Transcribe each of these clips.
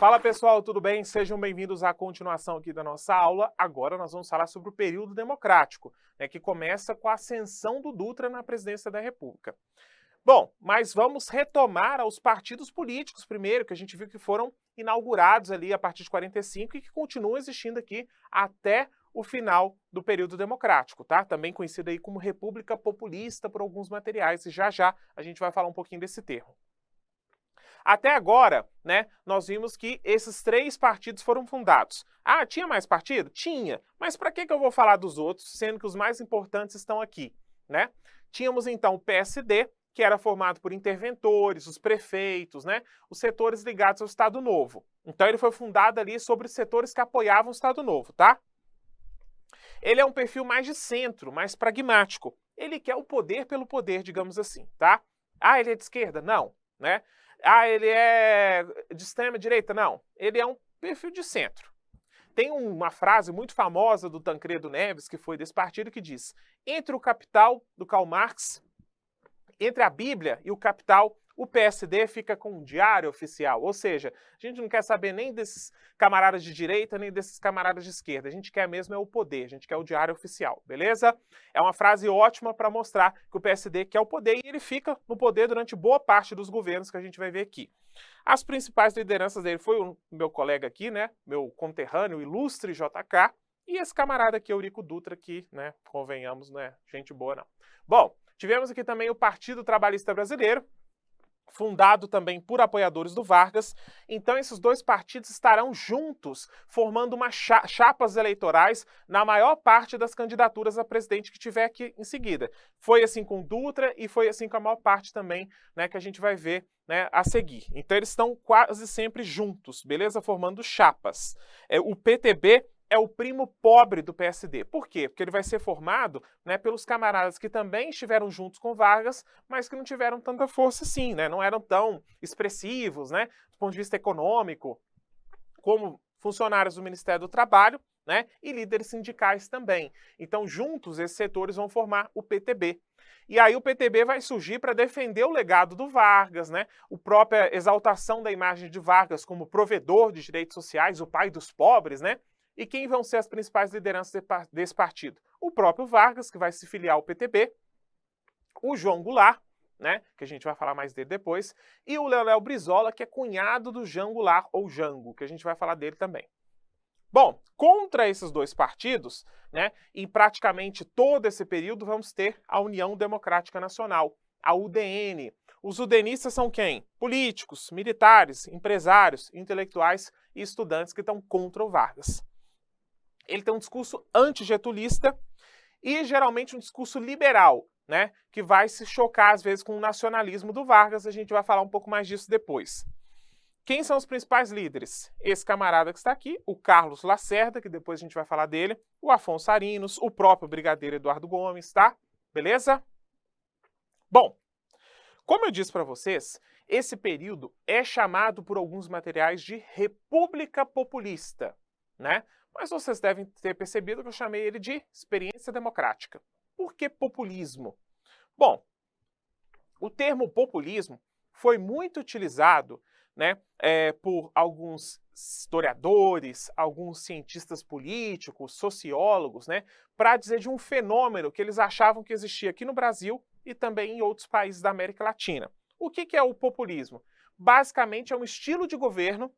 Fala pessoal, tudo bem? Sejam bem-vindos à continuação aqui da nossa aula. Agora nós vamos falar sobre o período democrático, que começa com a ascensão do Dutra na presidência da República. Bom, mas vamos retomar aos partidos políticos primeiro, que a gente viu que foram inaugurados ali a partir de 45 e que continuam existindo aqui até o final do período democrático, tá? Também conhecido aí como República Populista por alguns materiais, e já já a gente vai falar um pouquinho desse termo. Até agora, nós vimos que esses 3 partidos foram fundados. Ah, tinha mais partido? Tinha. Mas para que eu vou falar dos outros, sendo que os mais importantes estão aqui, Tínhamos então o PSD, que era formado por interventores, os prefeitos, os setores ligados ao Estado Novo. Então ele foi fundado ali sobre os setores que apoiavam o Estado Novo, tá? Ele é um perfil mais de centro, mais pragmático. Ele quer o poder pelo poder, digamos assim, tá? Ah, ele é de esquerda? Não, Ah, ele é de extrema direita? Não. Ele é um perfil de centro. Tem uma frase muito famosa do Tancredo Neves, que foi desse partido, que diz: entre o Capital, do Karl Marx, entre a Bíblia e o Capital, o PSD fica com um diário oficial. Ou seja, a gente não quer saber nem desses camaradas de direita, nem desses camaradas de esquerda. A gente quer mesmo é o poder, a gente quer o diário oficial, beleza? É uma frase ótima para mostrar que o PSD quer o poder e ele fica no poder durante boa parte dos governos que a gente vai ver aqui. As principais lideranças dele foi o meu colega aqui, meu conterrâneo, o ilustre JK, e esse camarada aqui, Eurico Dutra, que, convenhamos, não é gente boa não. Bom, tivemos aqui também o Partido Trabalhista Brasileiro, fundado também por apoiadores do Vargas. Então esses 2 partidos estarão juntos, formando chapas eleitorais na maior parte das candidaturas a presidente que tiver aqui em seguida. Foi assim com o Dutra e foi assim com a maior parte também, que a gente vai ver, a seguir. Então eles estão quase sempre juntos, beleza? Formando chapas. O PTB é o primo pobre do PSD. Por quê? Porque ele vai ser formado pelos camaradas que também estiveram juntos com Vargas, mas que não tiveram tanta força assim, não eram tão expressivos, do ponto de vista econômico, como funcionários do Ministério do Trabalho, e líderes sindicais também. Então, juntos, esses setores vão formar o PTB. E aí o PTB vai surgir para defender o legado do Vargas, a própria exaltação da imagem de Vargas como provedor de direitos sociais, o pai dos pobres, E quem vão ser as principais lideranças desse partido? O próprio Vargas, que vai se filiar ao PTB, o João Goulart, que a gente vai falar mais dele depois, e o Leonel Brizola, que é cunhado do Jean Goulart, ou Jango, que a gente vai falar dele também. Bom, contra esses 2 partidos, em praticamente todo esse período, vamos ter a União Democrática Nacional, a UDN. Os udenistas são quem? Políticos, militares, empresários, intelectuais e estudantes que estão contra o Vargas. Ele tem um discurso antigetulista e geralmente um discurso liberal, que vai se chocar às vezes com o nacionalismo do Vargas. A gente vai falar um pouco mais disso depois. Quem são os principais líderes? Esse camarada que está aqui, o Carlos Lacerda, que depois a gente vai falar dele, o Afonso Arinos, o próprio brigadeiro Eduardo Gomes, tá? Beleza? Bom, como eu disse para vocês, esse período é chamado por alguns materiais de República Populista, Mas vocês devem ter percebido que eu chamei ele de experiência democrática. Por que populismo? Bom, o termo populismo foi muito utilizado por alguns historiadores, alguns cientistas políticos, sociólogos, para dizer de um fenômeno que eles achavam que existia aqui no Brasil e também em outros países da América Latina. O que é o populismo? Basicamente é um estilo de governo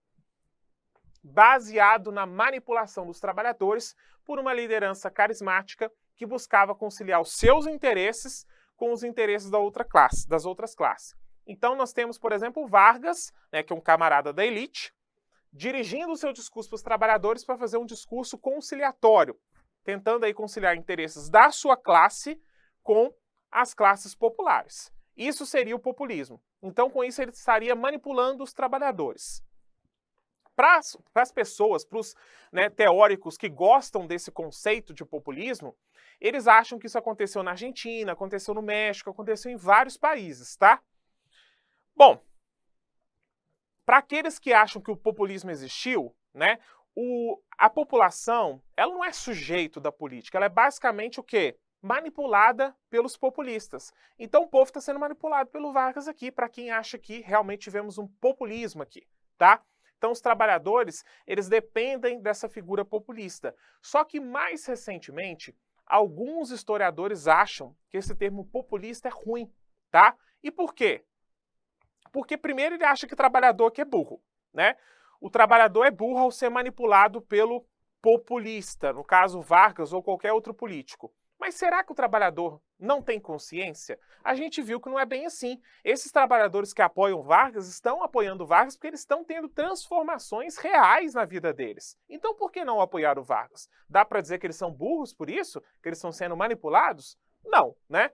baseado na manipulação dos trabalhadores por uma liderança carismática que buscava conciliar os seus interesses com os interesses das outras classes. Então nós temos, por exemplo, Vargas, que é um camarada da elite, dirigindo o seu discurso para os trabalhadores para fazer um discurso conciliatório, tentando aí conciliar interesses da sua classe com as classes populares. Isso seria o populismo. Então, com isso, ele estaria manipulando os trabalhadores. Para as pessoas, para os teóricos que gostam desse conceito de populismo, eles acham que isso aconteceu na Argentina, aconteceu no México, aconteceu em vários países, tá? Bom, para aqueles que acham que o populismo existiu, a população, ela não é sujeito da política, ela é basicamente o quê? Manipulada pelos populistas. Então o povo está sendo manipulado pelo Vargas aqui, para quem acha que realmente tivemos um populismo aqui, tá? Então os trabalhadores, eles dependem dessa figura populista. Só que mais recentemente, alguns historiadores acham que esse termo populista é ruim, tá? E por quê? Porque primeiro ele acha que trabalhador que é burro, né? O trabalhador é burro ao ser manipulado pelo populista, no caso Vargas ou qualquer outro político. Mas será que o trabalhador não tem consciência? A gente viu que não é bem assim. Esses trabalhadores que apoiam Vargas estão apoiando Vargas porque eles estão tendo transformações reais na vida deles. Então por que não apoiar o Vargas? Dá para dizer que eles são burros por isso? Que eles estão sendo manipulados? Não, né?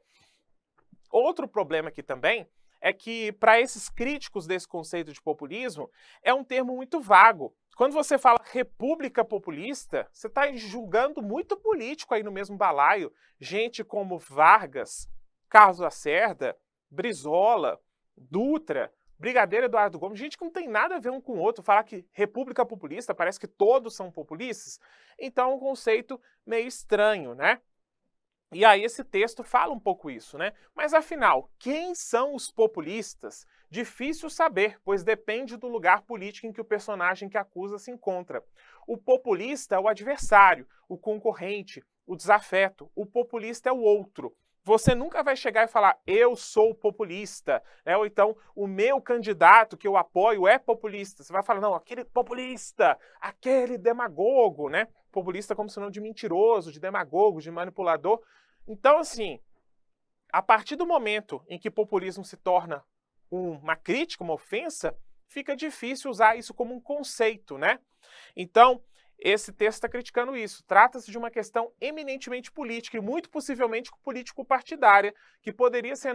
Outro problema aqui também é que, para esses críticos desse conceito de populismo, é um termo muito vago. Quando você fala república populista, você está julgando muito político aí no mesmo balaio. Gente como Vargas, Carlos Lacerda, Brizola, Dutra, Brigadeiro Eduardo Gomes, gente que não tem nada a ver um com o outro. Falar que república populista, parece que todos são populistas. Então é um conceito meio estranho, né? E aí esse texto fala um pouco isso, né? Mas afinal, quem são os populistas? Difícil saber, pois depende do lugar político em que o personagem que acusa se encontra. O populista é o adversário, o concorrente, o desafeto. O populista é o outro. Você nunca vai chegar e falar, eu sou populista, né? Ou então, o meu candidato que eu apoio é populista. Você vai falar, não, aquele populista, aquele demagogo, né? Populista como sinônimo de mentiroso, de demagogo, de manipulador. Então, assim, a partir do momento em que populismo se torna uma crítica, uma ofensa, fica difícil usar isso como um conceito, né? Então, esse texto está criticando isso. Trata-se de uma questão eminentemente política e muito possivelmente político-partidária, que poderia ser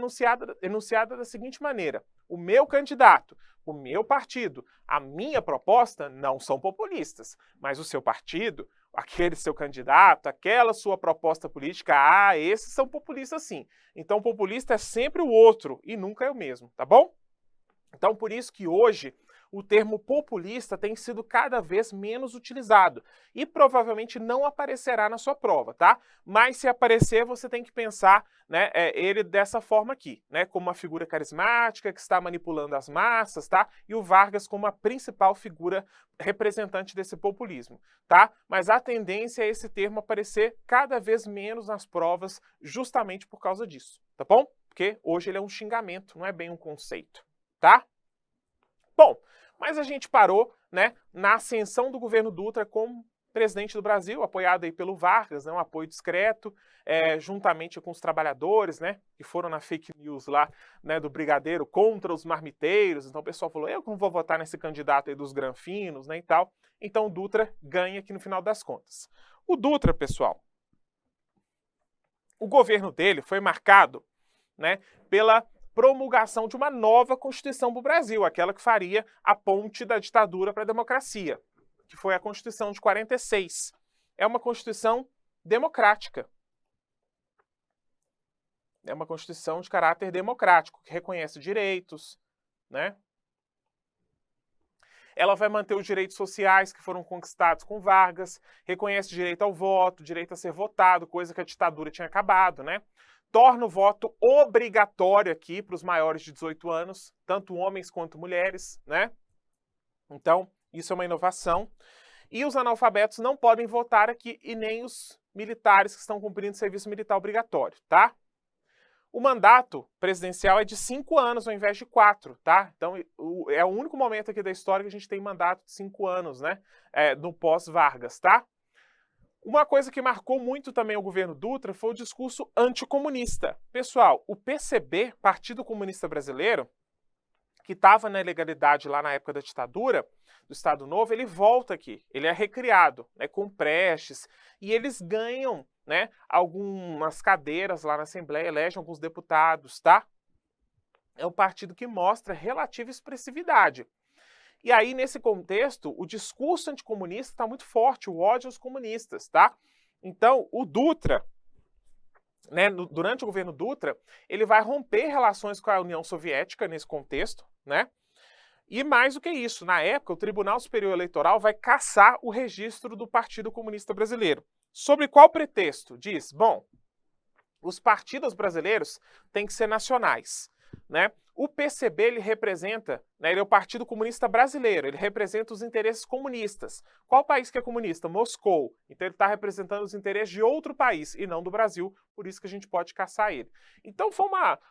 enunciada da seguinte maneira: o meu candidato, o meu partido, a minha proposta não são populistas, mas o seu partido, aquele seu candidato, aquela sua proposta política, esses são populistas sim. Então populista é sempre o outro e nunca eu mesmo, tá bom? Então por isso que hoje o termo populista tem sido cada vez menos utilizado e provavelmente não aparecerá na sua prova, tá? Mas se aparecer, você tem que pensar, né, ele dessa forma aqui, né, como uma figura carismática que está manipulando as massas, tá? E o Vargas como a principal figura representante desse populismo, tá? Mas a tendência é esse termo aparecer cada vez menos nas provas justamente por causa disso, tá bom? Porque hoje ele é um xingamento, não é bem um conceito, tá? Bom, mas a gente parou, né, na ascensão do governo Dutra como presidente do Brasil, apoiado aí pelo Vargas, né, um apoio discreto, juntamente com os trabalhadores, né, que foram na fake news lá, né, do Brigadeiro contra os marmiteiros. Então o pessoal falou, eu não vou votar nesse candidato aí dos granfinos, né, e tal. Então o Dutra ganha aqui no final das contas. O Dutra, pessoal, o governo dele foi marcado, né, pela promulgação de uma nova Constituição para o Brasil, aquela que faria a ponte da ditadura para a democracia, que foi a Constituição de 46. É uma Constituição democrática. É uma Constituição de caráter democrático, que reconhece direitos, né? Ela vai manter os direitos sociais que foram conquistados com Vargas, reconhece direito ao voto, direito a ser votado, coisa que a ditadura tinha acabado, né? Torna o voto obrigatório aqui para os maiores de 18 anos, tanto homens quanto mulheres, né? Então, isso é uma inovação. E os analfabetos não podem votar aqui e nem os militares que estão cumprindo serviço militar obrigatório, tá? O mandato presidencial é de 5 anos ao invés de 4, tá? Então, é o único momento aqui da história que a gente tem mandato de 5 anos, né? No pós-Vargas, tá? Uma coisa que marcou muito também o governo Dutra foi o discurso anticomunista. Pessoal, o PCB, Partido Comunista Brasileiro, que estava na ilegalidade lá na época da ditadura, do Estado Novo, ele volta aqui, ele é recriado, né, com Prestes, e eles ganham, né, algumas cadeiras lá na Assembleia, elegem alguns deputados, tá? É um partido que mostra relativa expressividade. E aí, nesse contexto, o discurso anticomunista está muito forte, o ódio aos comunistas, tá? Então, o Dutra, né, durante o governo Dutra, ele vai romper relações com a União Soviética nesse contexto, né? E mais do que isso, na época, o Tribunal Superior Eleitoral vai cassar o registro do Partido Comunista Brasileiro. Sobre qual pretexto? Diz, bom, os partidos brasileiros têm que ser nacionais. né, o PCB ele representa, né, ele é o Partido Comunista Brasileiro, ele representa os interesses comunistas. Qual país que é comunista? Moscou. Então ele está representando os interesses de outro país e não do Brasil, por isso que a gente pode caçar ele. Então foi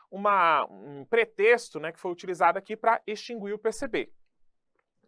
um pretexto, né, que foi utilizado aqui para extinguir o PCB.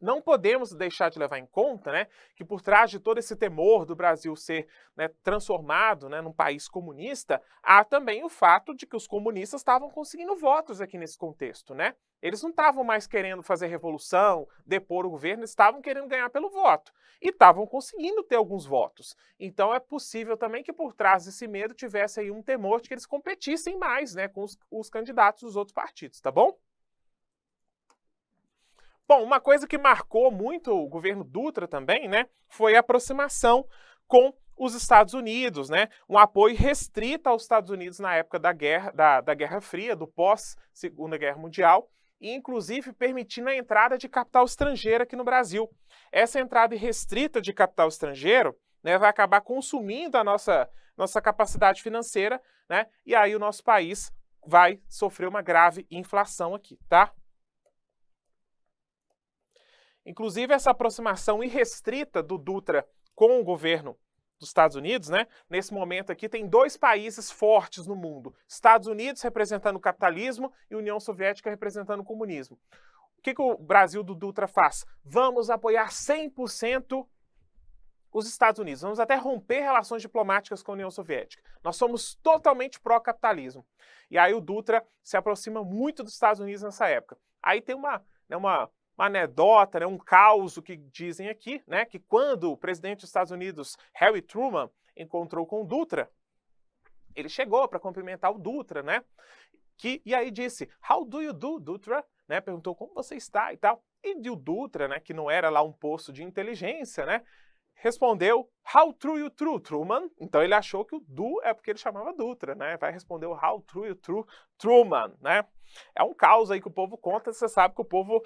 Não podemos deixar de levar em conta, né, que por trás de todo esse temor do Brasil ser, né, transformado, né, num país comunista, há também o fato de que os comunistas estavam conseguindo votos aqui nesse contexto, né? Eles não estavam mais querendo fazer revolução, depor o governo, eles estavam querendo ganhar pelo voto e estavam conseguindo ter alguns votos. Então é possível também que por trás desse medo tivesse aí um temor de que eles competissem mais, né, com os candidatos dos outros partidos, tá bom? Bom, uma coisa que marcou muito o governo Dutra também, né, foi a aproximação com os Estados Unidos, né, um apoio restrito aos Estados Unidos na época da Guerra Fria, do pós-Segunda Guerra Mundial, e inclusive permitindo a entrada de capital estrangeiro aqui no Brasil. Essa entrada irrestrita de capital estrangeiro, né, vai acabar consumindo a nossa capacidade financeira, né, e aí o nosso país vai sofrer uma grave inflação aqui, tá? Inclusive, essa aproximação irrestrita do Dutra com o governo dos Estados Unidos, né? Nesse momento aqui, tem dois países fortes no mundo. Estados Unidos representando o capitalismo e União Soviética representando o comunismo. O que o Brasil do Dutra faz? Vamos apoiar 100% os Estados Unidos. Vamos até romper relações diplomáticas com a União Soviética. Nós somos totalmente pró-capitalismo. E aí o Dutra se aproxima muito dos Estados Unidos nessa época. Aí tem uma anedota, né, um caos que dizem aqui, né, que quando o presidente dos Estados Unidos, Harry Truman, encontrou com o Dutra, ele chegou para cumprimentar o Dutra, né, e aí disse, "How do you do, Dutra?", né, perguntou como você está e tal. E o Dutra, né, que não era lá um posto de inteligência, né, respondeu, "How true you true, Truman?". Então ele achou que o do é porque ele chamava Dutra, né? Vai responder o "How true you true, Truman", né? É um caos aí que o povo conta, você sabe que o povo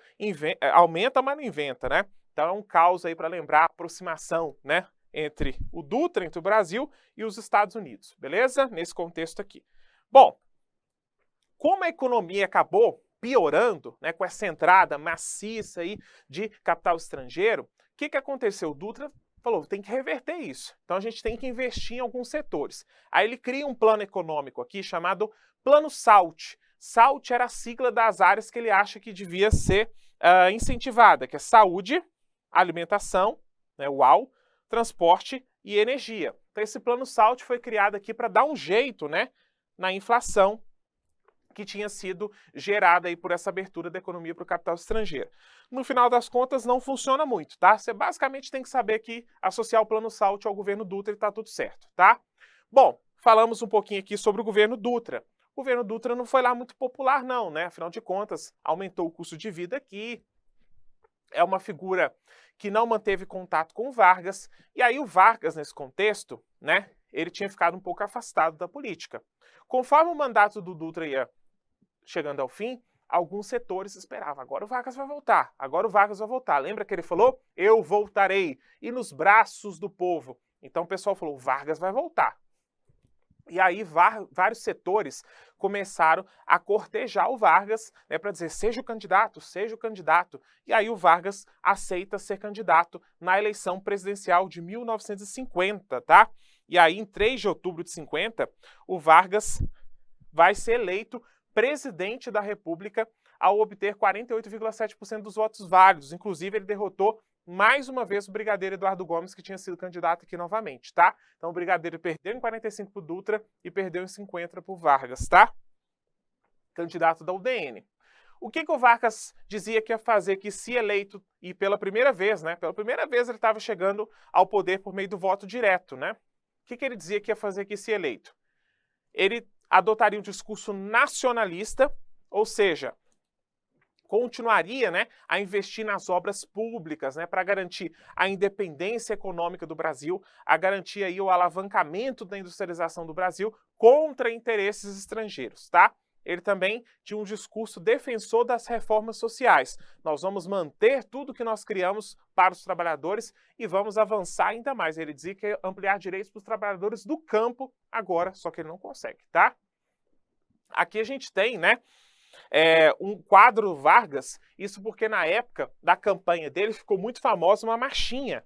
aumenta, mas não inventa, né? Então é um caos aí para lembrar a aproximação, né, entre o Dutra, entre o Brasil e os Estados Unidos, beleza? Nesse contexto aqui. Bom, como a economia acabou piorando, né, com essa entrada maciça aí de capital estrangeiro, o que aconteceu? O Dutra falou, tem que reverter isso. Então a gente tem que investir em alguns setores. Aí ele cria um plano econômico aqui chamado Plano SALT. SALT era a sigla das áreas que ele acha que devia ser incentivada, que é saúde, alimentação, né, UAU, transporte e energia. Então esse plano SALT foi criado aqui para dar um jeito, né, na inflação que tinha sido gerada aí por essa abertura da economia para o capital estrangeiro. No final das contas, não funciona muito, tá? Você basicamente tem que saber que associar o plano SALT ao governo Dutra e tá tudo certo, tá? Bom, falamos um pouquinho aqui sobre o governo Dutra. O governo Dutra não foi lá muito popular não, né? Afinal de contas, aumentou o custo de vida aqui, é uma figura que não manteve contato com o Vargas, e aí o Vargas, nesse contexto, né, ele tinha ficado um pouco afastado da política. Conforme o mandato do Dutra ia chegando ao fim, alguns setores esperavam, agora o Vargas vai voltar, agora o Vargas vai voltar. Lembra que ele falou? Eu voltarei, e nos braços do povo. Então o pessoal falou, Vargas vai voltar. E aí vários setores começaram a cortejar o Vargas, né, para dizer, seja o candidato, seja o candidato. E aí o Vargas aceita ser candidato na eleição presidencial de 1950, tá? E aí em 3 de outubro de 50, o Vargas vai ser eleito presidente da República ao obter 48,7% dos votos válidos. Inclusive, ele derrotou mais uma vez o brigadeiro Eduardo Gomes, que tinha sido candidato aqui novamente, tá? Então, o brigadeiro perdeu em 45 para o Dutra e perdeu em 50 para o Vargas, tá? Candidato da UDN. O que o Vargas dizia que ia fazer que, se eleito, e pela primeira vez, né? Pela primeira vez ele estava chegando ao poder por meio do voto direto, né? O que ele dizia que ia fazer que, se eleito? Ele adotaria um discurso nacionalista, ou seja, continuaria, né, a investir nas obras públicas, né, para garantir a independência econômica do Brasil, a garantir aí o alavancamento da industrialização do Brasil contra interesses estrangeiros, tá? Ele também tinha um discurso defensor das reformas sociais. Nós vamos manter tudo que nós criamos para os trabalhadores e vamos avançar ainda mais. Ele dizia que ia ampliar direitos para os trabalhadores do campo agora, só que ele não consegue, tá? Aqui a gente tem, né, um quadro Vargas, isso porque na época da campanha dele ficou muito famosa uma marchinha,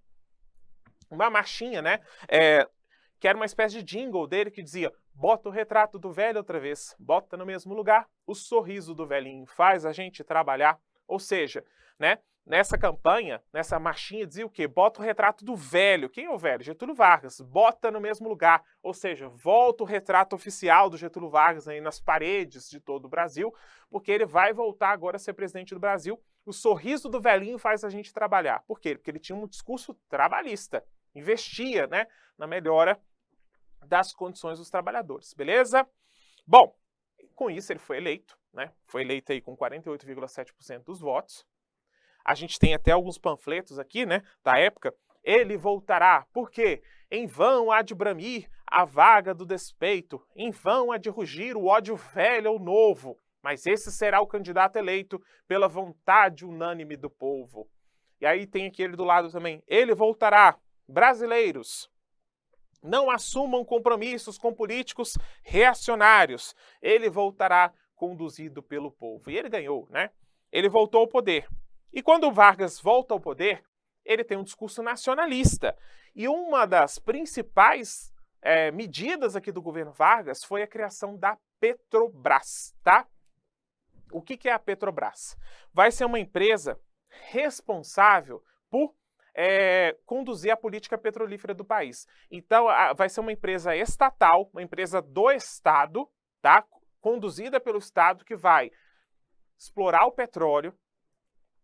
né, que era uma espécie de jingle dele que dizia: bota o retrato do velho outra vez, bota no mesmo lugar, o sorriso do velhinho faz a gente trabalhar. Ou seja, né, nessa campanha, nessa marchinha dizia o quê? Bota o retrato do velho. Quem é o velho? Getúlio Vargas. Bota no mesmo lugar. Ou seja, volta o retrato oficial do Getúlio Vargas aí nas paredes de todo o Brasil, porque ele vai voltar agora a ser presidente do Brasil. O sorriso do velhinho faz a gente trabalhar. Por quê? Porque ele tinha um discurso trabalhista, investia, né, na melhora das condições dos trabalhadores, beleza? Bom, com isso ele foi eleito, né? Foi eleito aí com 48,7% dos votos. A gente tem até alguns panfletos aqui, né, da época. Ele voltará, porque em vão há de bramir a vaga do despeito, em vão há de rugir o ódio velho ou novo, mas esse será o candidato eleito pela vontade unânime do povo. E aí tem aquele do lado também: ele voltará. Brasileiros, não assumam compromissos com políticos reacionários. Ele voltará conduzido pelo povo. E ele ganhou, né? Ele voltou ao poder. E quando o Vargas volta ao poder, ele tem um discurso nacionalista. E uma das principais medidas aqui do governo Vargas foi a criação da Petrobras, tá? O que é a Petrobras? Vai ser uma empresa responsável por conduzir a política petrolífera do país. Então, vai ser uma empresa estatal, uma empresa do Estado, tá? Conduzida pelo Estado, que vai explorar o petróleo,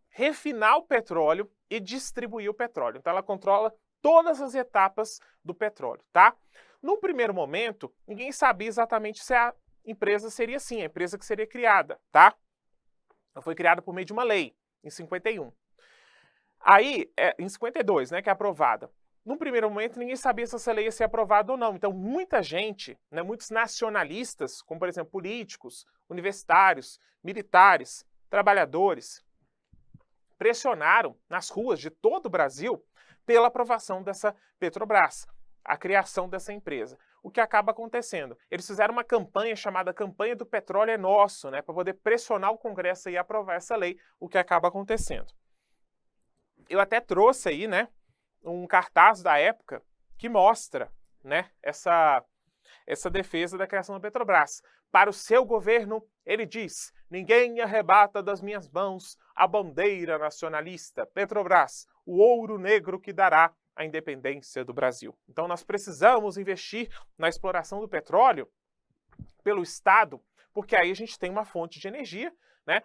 refinar o petróleo e distribuir o petróleo. Então, ela controla todas as etapas do petróleo, tá? No primeiro momento, ninguém sabia exatamente se a empresa seria assim, a empresa que seria criada, tá? Ela foi criada por meio de uma lei, em 51. Aí, em 52, né, que é aprovada. No primeiro momento, ninguém sabia se essa lei ia ser aprovada ou não. Então, muita gente, né, muitos nacionalistas, como, por exemplo, políticos, universitários, militares, trabalhadores, pressionaram nas ruas de todo o Brasil pela aprovação dessa Petrobras, a criação dessa empresa. O que acaba acontecendo? Eles fizeram uma campanha chamada Campanha do Petróleo é Nosso, né, para poder pressionar o Congresso e aprovar essa lei, o que acaba acontecendo. Eu até trouxe aí, né, um cartaz da época que mostra, né, essa defesa da criação da Petrobras. Para o seu governo, ele diz: ninguém arrebata das minhas mãos a bandeira nacionalista. Petrobras, o ouro negro que dará a independência do Brasil. Então nós precisamos investir na exploração do petróleo pelo Estado, porque aí a gente tem uma fonte de energia, né,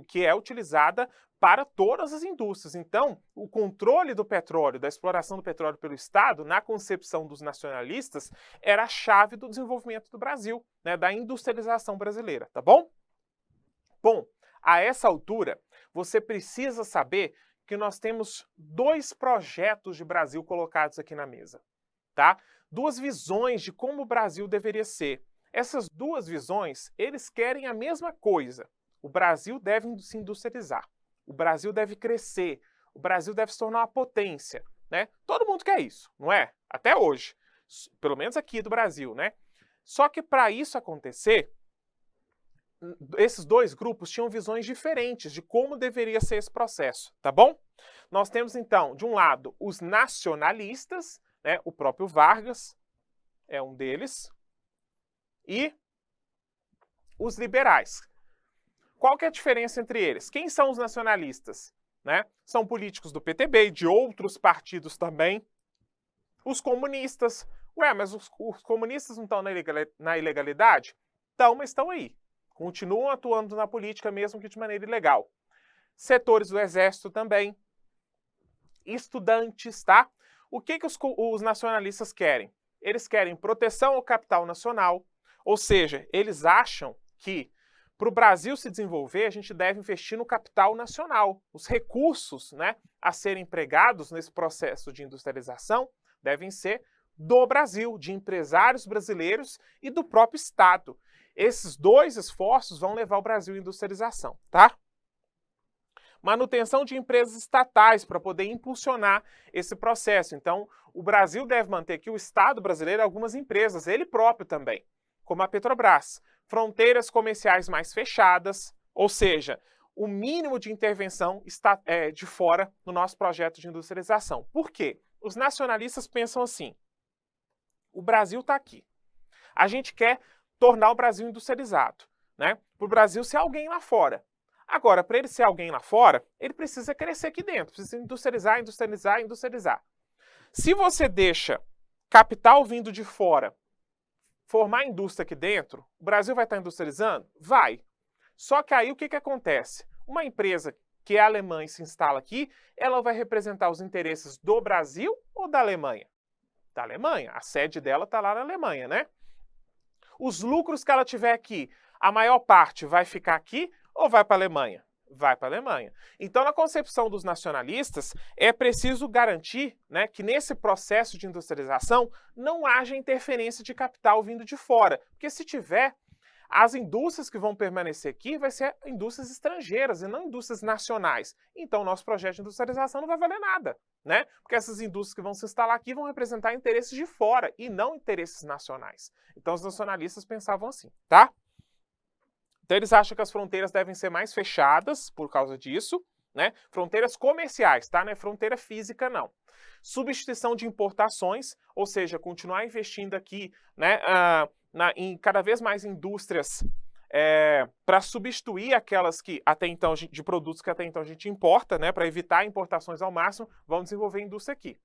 que é utilizada para todas as indústrias. Então, o controle do petróleo, da exploração do petróleo pelo Estado, na concepção dos nacionalistas, era a chave do desenvolvimento do Brasil, né, da industrialização brasileira, tá bom? Bom, a essa altura, você precisa saber que nós temos dois projetos de Brasil colocados aqui na mesa, tá? Duas visões de como o Brasil deveria ser. Essas duas visões, eles querem a mesma coisa. O Brasil deve se industrializar. O Brasil deve crescer, o Brasil deve se tornar uma potência, né? Todo mundo quer isso, não é? Até hoje, pelo menos aqui do Brasil, né? Só que para isso acontecer, esses dois grupos tinham visões diferentes de como deveria ser esse processo, tá bom? Nós temos então, de um lado, os nacionalistas, né? O próprio Vargas é um deles, e os liberais. Qual que é a diferença entre eles? Quem são os nacionalistas? Né? São políticos do PTB e de outros partidos também. Os comunistas. Ué, mas os comunistas não estão na ilegalidade? Estão, mas estão aí. Continuam atuando na política, mesmo que de maneira ilegal. Setores do exército também. Estudantes, tá? O que os nacionalistas querem? Eles querem proteção ao capital nacional, ou seja, eles acham que para o Brasil se desenvolver, a gente deve investir no capital nacional. Os recursos, né, a serem empregados nesse processo de industrialização devem ser do Brasil, de empresários brasileiros e do próprio Estado. Esses dois esforços vão levar o Brasil à industrialização, tá? Manutenção de empresas estatais para poder impulsionar esse processo. Então, o Brasil deve manter aqui, o Estado brasileiro, algumas empresas, ele próprio também, como a Petrobras. Fronteiras comerciais mais fechadas, Ou seja, o mínimo de intervenção está de fora no nosso projeto de industrialização. Por quê? Os nacionalistas pensam assim: o Brasil está aqui. A gente quer tornar o Brasil industrializado, né? Para o Brasil ser alguém lá fora. Agora, para ele ser alguém lá fora, ele precisa crescer aqui dentro, precisa industrializar, industrializar, industrializar. Se você deixa capital vindo de fora formar indústria aqui dentro, o Brasil vai estar industrializando? Vai. Só que aí o que acontece? Uma empresa que é alemã e se instala aqui, ela vai representar os interesses do Brasil ou da Alemanha? Da Alemanha. A sede dela está lá na Alemanha, né? Os lucros que ela tiver aqui, a maior parte vai ficar aqui ou vai para a Alemanha? Vai para a Alemanha. Então, na concepção dos nacionalistas, é preciso garantir, né, que nesse processo de industrialização não haja interferência de capital vindo de fora. Porque se tiver, as indústrias que vão permanecer aqui vai ser indústrias estrangeiras e não indústrias nacionais. Então, o nosso projeto de industrialização não vai valer nada, né? Porque essas indústrias que vão se instalar aqui vão representar interesses de fora e não interesses nacionais. Então, os nacionalistas pensavam assim, tá? Então, eles acham que as fronteiras devem ser mais fechadas por causa disso, né? Fronteiras comerciais, tá? Não é fronteira física, não. Substituição de importações, ou seja, continuar investindo aqui, né, em cada vez mais indústrias para substituir aquelas que até então de produtos que até então a gente importa, né, para evitar importações ao máximo, vamos desenvolver indústria aqui.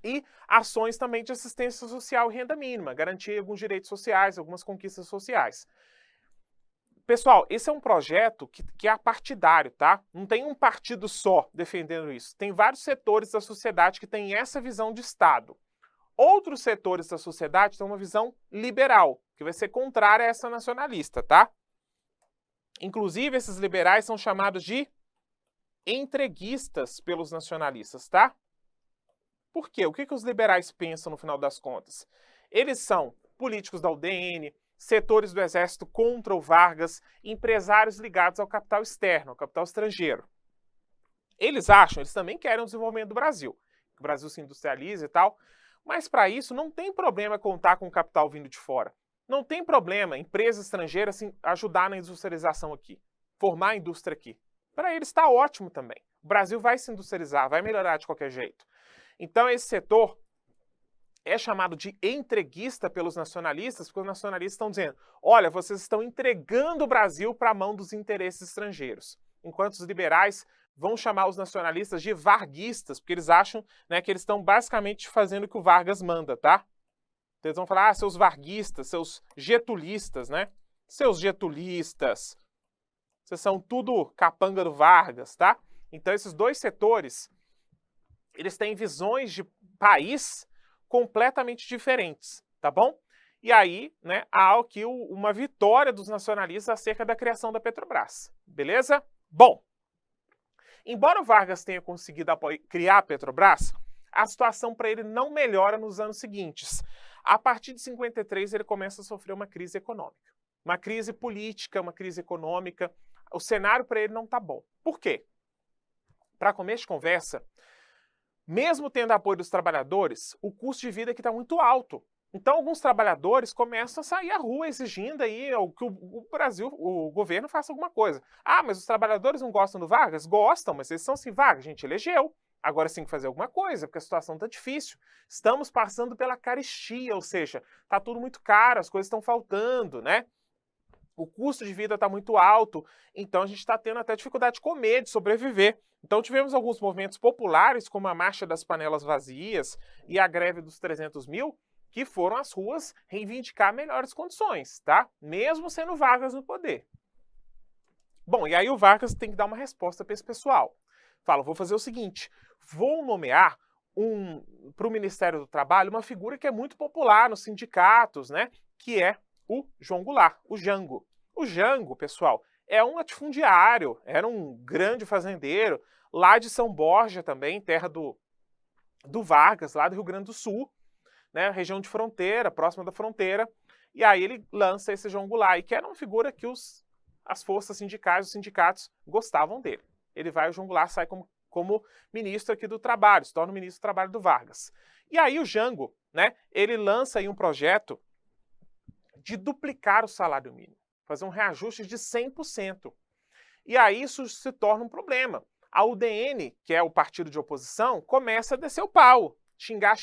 E ações também de assistência social e renda mínima, garantir alguns direitos sociais, algumas conquistas sociais. Pessoal, esse é um projeto que é apartidário, tá? Não tem um partido só defendendo isso. Tem vários setores da sociedade que têm essa visão de Estado. Outros setores da sociedade têm uma visão liberal, que vai ser contrária a essa nacionalista, tá? Inclusive, esses liberais são chamados de entreguistas pelos nacionalistas, tá? Por quê? O que os liberais pensam no final das contas? Eles são políticos da UDN, setores do Exército contra o Vargas, empresários ligados ao capital externo, ao capital estrangeiro. Eles também querem o desenvolvimento do Brasil, que o Brasil se industrialize e tal, mas para isso não tem problema contar com o capital vindo de fora. Não tem problema empresas estrangeiras ajudar na industrialização aqui, formar a indústria aqui. Para eles está ótimo também. O Brasil vai se industrializar, vai melhorar de qualquer jeito. Então esse setor é chamado de entreguista pelos nacionalistas, porque os nacionalistas estão dizendo: olha, vocês estão entregando o Brasil para a mão dos interesses estrangeiros. Enquanto os liberais vão chamar os nacionalistas de varguistas, porque eles acham, né, que eles estão basicamente fazendo o que o Vargas manda, tá? Então, eles vão falar: seus varguistas, seus getulistas, né? Seus getulistas. Vocês são tudo capanga do Vargas, tá? Então, esses dois setores, eles têm visões de país completamente diferentes, tá bom? E aí, né, há aqui uma vitória dos nacionalistas acerca da criação da Petrobras, beleza? Bom, embora o Vargas tenha conseguido criar a Petrobras, a situação para ele não melhora nos anos seguintes. A partir de 53, ele começa a sofrer uma crise econômica, uma crise política, uma crise econômica. O cenário para ele não tá bom. Por quê? Para começo de conversa, mesmo tendo apoio dos trabalhadores, o custo de vida aqui está muito alto. Então, alguns trabalhadores começam a sair à rua exigindo aí que o Brasil, o governo, faça alguma coisa. Ah, mas os trabalhadores não gostam do Vargas? Gostam, mas eles são assim: Vargas, a gente elegeu. Agora tem que fazer alguma coisa, porque a situação está difícil. Estamos passando pela carestia, ou seja, está tudo muito caro, as coisas estão faltando, né? O custo de vida está muito alto, então a gente está tendo até dificuldade de comer, de sobreviver. Então tivemos alguns movimentos populares, como a Marcha das Panelas Vazias e a Greve dos 300 mil, que foram às ruas reivindicar melhores condições, tá? Mesmo sendo Vargas no poder. Bom, e aí o Vargas tem que dar uma resposta para esse pessoal. Fala: vou fazer o seguinte, vou nomear para o Ministério do Trabalho uma figura que é muito popular nos sindicatos, né? Que é o João Goulart, o Jango. O Jango, pessoal, é um latifundiário, era um grande fazendeiro, lá de São Borja também, terra do Vargas, lá do Rio Grande do Sul, né, região de fronteira, próxima da fronteira. E aí ele lança esse João Goulart, que era uma figura que as forças sindicais, os sindicatos gostavam dele. Ele vai, o João Goulart sai como ministro aqui do Trabalho, se torna o ministro do Trabalho do Vargas. E aí o Jango, né, ele lança aí um projeto de duplicar o salário mínimo. fazer um reajuste de 100%. E aí isso se torna um problema. A UDN, que é o partido de oposição, começa a descer o pau, xingar,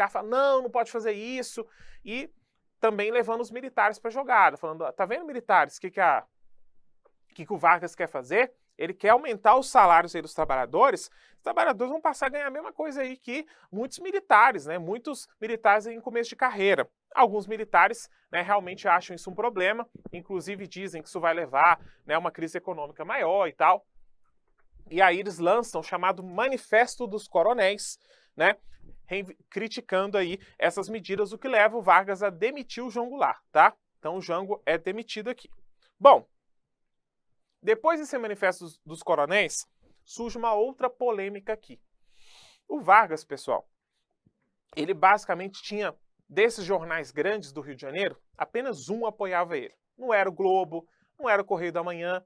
falar, não pode fazer isso, e também levando os militares para a jogada, falando, tá vendo, militares, o que o Vargas quer fazer? Ele quer aumentar os salários aí dos trabalhadores, os trabalhadores vão passar a ganhar a mesma coisa aí que muitos militares, né? Muitos militares em começo de carreira. Alguns militares, né, realmente acham isso um problema, inclusive dizem que isso vai levar, né, a uma crise econômica maior e tal. E aí eles lançam o chamado Manifesto dos Coronéis, né, criticando aí essas medidas, o que leva o Vargas a demitir o João Goulart, tá? Então o Jango é demitido aqui. Bom, depois desse Manifesto dos Coronéis, surge uma outra polêmica aqui. O Vargas, pessoal, ele basicamente tinha, desses jornais grandes do Rio de Janeiro, apenas um apoiava ele. Não era o Globo, não era o Correio da Manhã,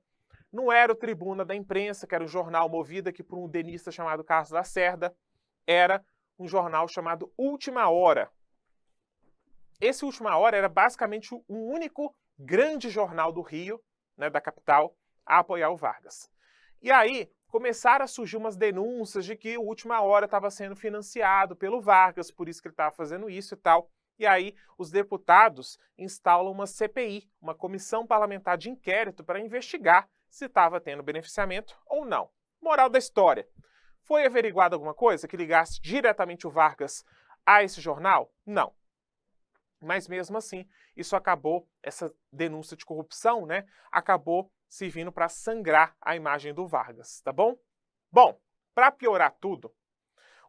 não era o Tribuna da Imprensa, que era um jornal movido aqui por um udenista chamado Carlos Lacerda, era um jornal chamado Última Hora. Esse Última Hora era basicamente o único grande jornal do Rio, né, da capital, a apoiar o Vargas. E aí começaram a surgir umas denúncias de que o Última Hora estava sendo financiado pelo Vargas, por isso que ele estava fazendo isso e tal. E aí os deputados instalam uma CPI, uma comissão parlamentar de inquérito, para investigar se estava tendo beneficiamento ou não. Moral da história. Foi averiguado alguma coisa que ligasse diretamente o Vargas a esse jornal? Não. Mas mesmo assim, isso acabou, essa denúncia de corrupção, né, acabou servindo para sangrar a imagem do Vargas, tá bom? Bom, para piorar tudo,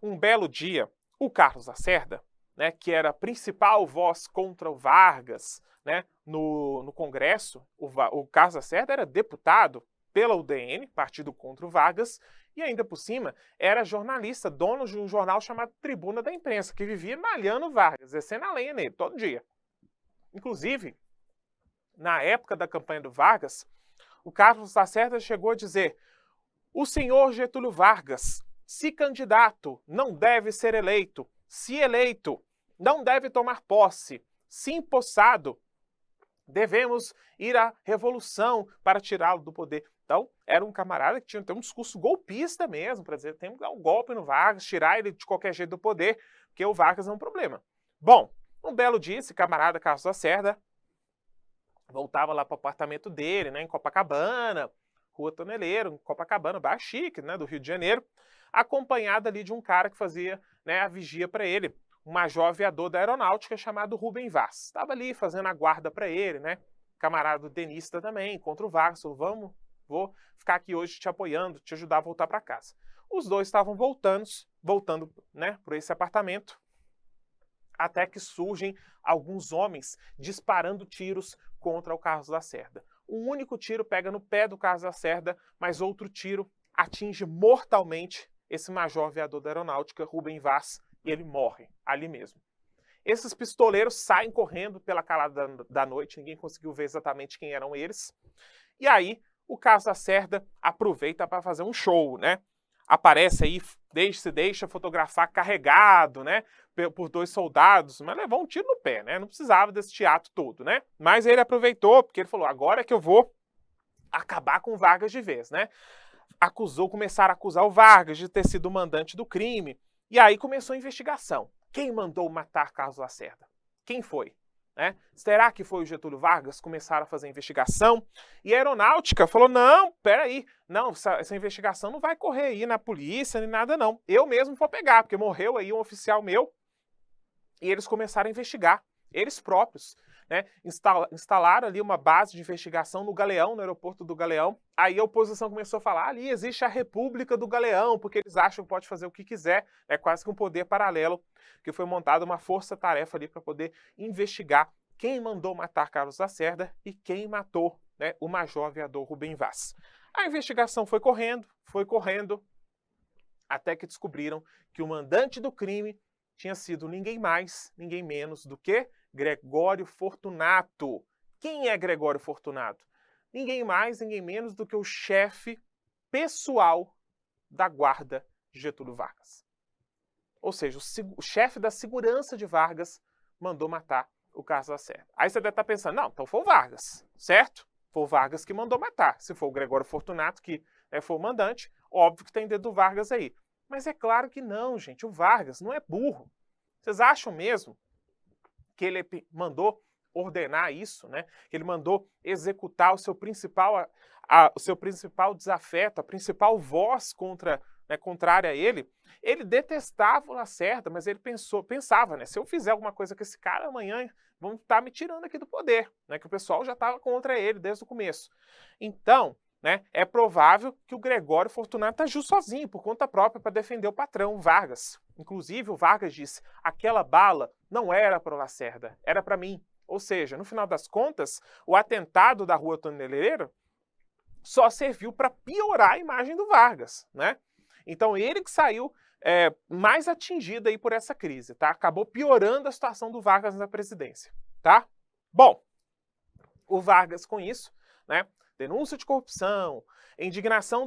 um belo dia, o Carlos Lacerda, né, que era a principal voz contra o Vargas, né, no Congresso, o Carlos Lacerda era deputado pela UDN, partido contra o Vargas, e ainda por cima era jornalista, dono de um jornal chamado Tribuna da Imprensa, que vivia malhando o Vargas, descendo a lenha nele todo dia. Inclusive, na época da campanha do Vargas, o Carlos Lacerda chegou a dizer: o senhor Getúlio Vargas, se candidato, não deve ser eleito. Se eleito, não deve tomar posse. Se empossado, devemos ir à revolução para tirá-lo do poder. Então, era um camarada que tinha um discurso golpista mesmo, para dizer, tem que dar um golpe no Vargas, tirar ele de qualquer jeito do poder, porque o Vargas é um problema. Bom, um belo dia, esse camarada Carlos Lacerda voltava lá para o apartamento dele, né, em Copacabana, Rua Toneleiro, em Copacabana, bairro chique, né, do Rio de Janeiro, acompanhado ali de um cara que fazia, né, a vigia para ele, um major aviador da aeronáutica chamado Rubem Vaz. Estava ali fazendo a guarda para ele, né, camarada denista também, contra o Vargas, falou, vou ficar aqui hoje te apoiando, te ajudar a voltar para casa. Os dois estavam voltando, né, por esse apartamento, até que surgem alguns homens disparando tiros contra o Carlos Lacerda. Um único tiro pega no pé do Carlos Lacerda, mas outro tiro atinge mortalmente esse major aviador da aeronáutica, Rubem Vaz, e ele morre ali mesmo. Esses pistoleiros saem correndo pela calada da noite, ninguém conseguiu ver exatamente quem eram eles. E aí o Carlos Lacerda aproveita para fazer um show, né? Aparece aí, se deixa fotografar carregado, né, por dois soldados, mas levou um tiro no pé, né? Não precisava desse teatro todo, né? Mas ele aproveitou, porque ele falou, agora é que eu vou acabar com o Vargas de vez, né? Começaram a acusar o Vargas de ter sido o mandante do crime, e aí começou a investigação. Quem mandou matar Carlos Lacerda? Quem foi? Né? Será que foi o Getúlio Vargas? Começaram a fazer a investigação e a aeronáutica falou, não, peraí, não, essa investigação não vai correr aí na polícia nem nada não. Eu mesmo vou pegar, porque morreu aí um oficial meu. E eles começaram a investigar, eles próprios, né? Instalaram ali uma base de investigação no Galeão, no aeroporto do Galeão. Aí a oposição começou a falar, ali existe a República do Galeão, porque eles acham que pode fazer o que quiser, é quase que um poder paralelo, que foi montada uma força-tarefa ali para poder investigar quem mandou matar Carlos Lacerda e quem matou, né, o major aviador Rubem Vaz. A investigação foi correndo, até que descobriram que o mandante do crime tinha sido ninguém mais, ninguém menos do que Gregório Fortunato. Quem é Gregório Fortunato? Ninguém mais, ninguém menos do que o chefe pessoal da guarda de Getúlio Vargas. Ou seja, o chefe da segurança de Vargas mandou matar o Carlos Lacerda. Aí você deve estar pensando, não, então foi o Vargas, certo? Foi o Vargas que mandou matar. Se for o Gregório Fortunato que foi o mandante, óbvio que tem dedo do Vargas aí. Mas é claro que não, gente. O Vargas não é burro. Vocês acham mesmo que ele mandou ordenar isso, né? Que ele mandou executar o seu principal, o seu principal desafeto, a principal voz contrária a ele? Ele detestava o Lacerda, mas ele pensava, né? Se eu fizer alguma coisa com esse cara amanhã, vão estar me tirando aqui do poder, né? Que o pessoal já estava contra ele desde o começo. Então, né, é provável que o Gregório Fortunato agiu sozinho, por conta própria, para defender o patrão, o Vargas. Inclusive, o Vargas disse, aquela bala não era para o Lacerda, era para mim. Ou seja, no final das contas, o atentado da Rua Toneleiro só serviu para piorar a imagem do Vargas, né? Então, ele que saiu mais atingido aí por essa crise, tá? Acabou piorando a situação do Vargas na presidência, tá? Bom, o Vargas com isso, né? Denúncia de corrupção, indignação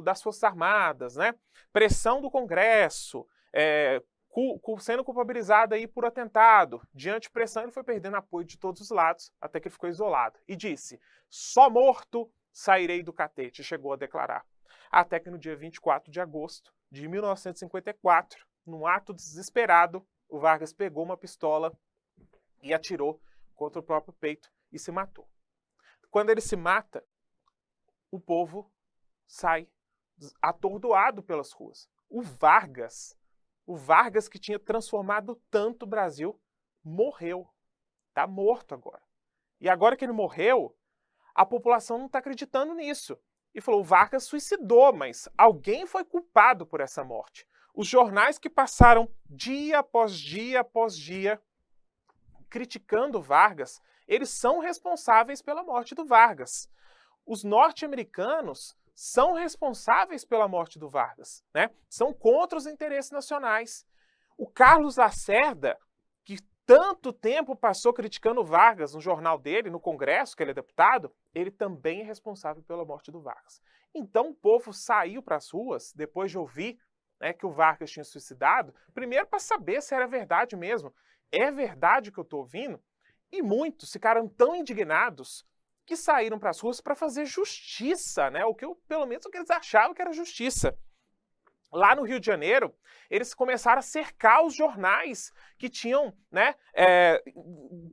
das Forças Armadas, né? Pressão do Congresso, sendo culpabilizado aí por atentado. Diante de pressão, ele foi perdendo apoio de todos os lados, até que ele ficou isolado. E disse, só morto sairei do catete, chegou a declarar. Até que no dia 24 de agosto de 1954, num ato desesperado, o Vargas pegou uma pistola e atirou contra o próprio peito e se matou. Quando ele se mata, o povo sai atordoado pelas ruas. O Vargas que tinha transformado tanto o Brasil, morreu. Está morto agora. E agora que ele morreu, a população não está acreditando nisso. E falou, o Vargas suicidou, mas alguém foi culpado por essa morte. Os jornais que passaram dia após dia após dia criticando o Vargas, eles são responsáveis pela morte do Vargas. Os norte-americanos são responsáveis pela morte do Vargas, né? São contra os interesses nacionais. O Carlos Lacerda, que tanto tempo passou criticando o Vargas no jornal dele, no Congresso, que ele é deputado, ele também é responsável pela morte do Vargas. Então o povo saiu para as ruas, depois de ouvir, né, que o Vargas tinha suicidado, primeiro para saber se era verdade mesmo. É verdade o que eu estou ouvindo? E muitos ficaram tão indignados que saíram para as ruas para fazer justiça, né? Pelo menos o que eles achavam que era justiça. Lá no Rio de Janeiro, eles começaram a cercar os jornais que tinham, né,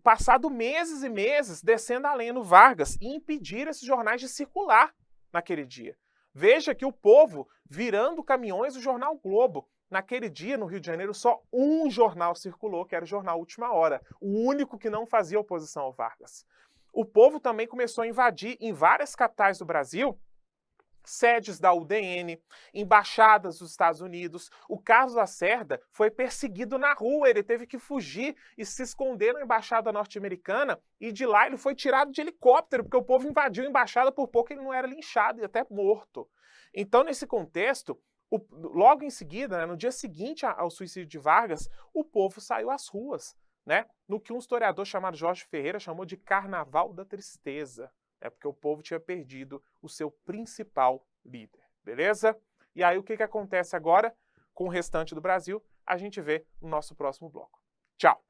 passado meses e meses descendo a lenha no Vargas e impedir esses jornais de circular naquele dia. Veja que o povo virando caminhões do jornal Globo. Naquele dia, no Rio de Janeiro, só um jornal circulou, que era o jornal Última Hora, o único que não fazia oposição ao Vargas. O povo também começou a invadir em várias capitais do Brasil sedes da UDN, embaixadas dos Estados Unidos. O Carlos Lacerda foi perseguido na rua, ele teve que fugir e se esconder na embaixada norte-americana e de lá ele foi tirado de helicóptero, porque o povo invadiu a embaixada, por pouco ele não era linchado e até morto. Então, nesse contexto, logo em seguida, né, no dia seguinte ao suicídio de Vargas, o povo saiu às ruas, né, no que um historiador chamado Jorge Ferreira chamou de Carnaval da Tristeza. É porque o povo tinha perdido o seu principal líder, beleza? E aí o que acontece agora com o restante do Brasil? A gente vê no nosso próximo bloco. Tchau!